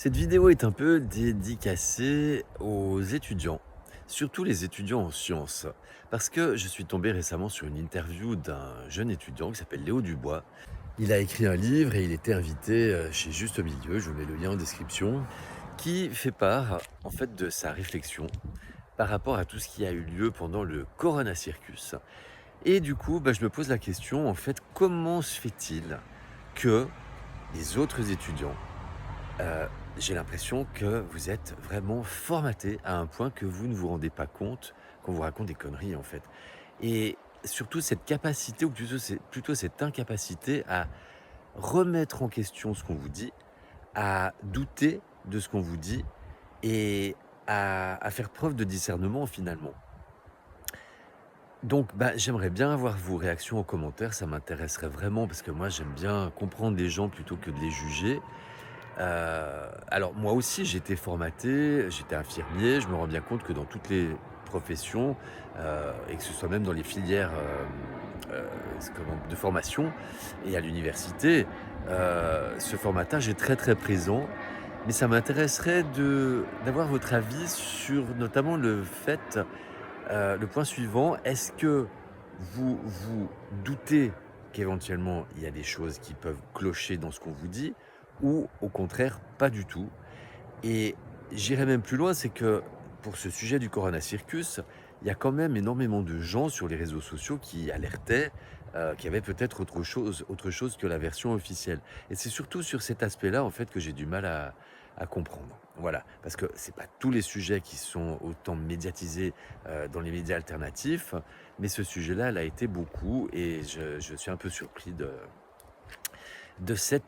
Cette vidéo est un peu dédicacée aux étudiants, surtout les étudiants en sciences, parce que je suis tombé récemment sur une interview d'un jeune étudiant qui s'appelle Léo Dubois. Il a écrit un livre et il était invité chez Juste Milieu, je vous mets le lien en description, qui fait part en fait de sa réflexion par rapport à tout ce qui a eu lieu pendant le Corona Circus. Et du coup, je me pose la question, en fait, comment se fait-il que les autres étudiants Heu, j'ai l'impression que vous êtes vraiment formatés à un point que vous ne vous rendez pas compte qu'on vous raconte des conneries, en fait. Et surtout cette capacité ou plutôt cette incapacité à remettre en question ce qu'on vous dit, à douter de ce qu'on vous dit et à faire preuve de discernement finalement. Donc, j'aimerais bien avoir vos réactions en commentaire, ça m'intéresserait vraiment parce que moi j'aime bien comprendre les gens plutôt que de les juger. Alors moi aussi j'ai été formaté, j'étais infirmier, je me rends bien compte que dans toutes les professions, et que ce soit même dans les filières, c'est comment? De formation et à l'université, ce formatage est très, très présent. Mais ça m'intéresserait d'avoir votre avis sur notamment le fait, le point suivant: est-ce que vous vous doutez qu'éventuellement il y a des choses qui peuvent clocher dans ce qu'on vous dit ou au contraire pas du tout? Et j'irai même plus loin, c'est que pour ce sujet du Corona Circus, il y a quand même énormément de gens sur les réseaux sociaux qui alertaient, qu'il y avait peut-être autre chose que la version officielle. Et c'est surtout sur cet aspect-là, en fait, que j'ai du mal à comprendre. Voilà, parce que c'est pas tous les sujets qui sont autant médiatisés, dans les médias alternatifs, mais ce sujet-là l'a été beaucoup et je suis un peu surpris de ce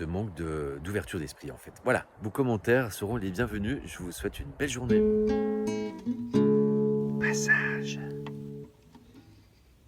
manque d'ouverture d'esprit, en fait. Voilà, vos commentaires seront les bienvenus. Je vous souhaite une belle journée. Passage.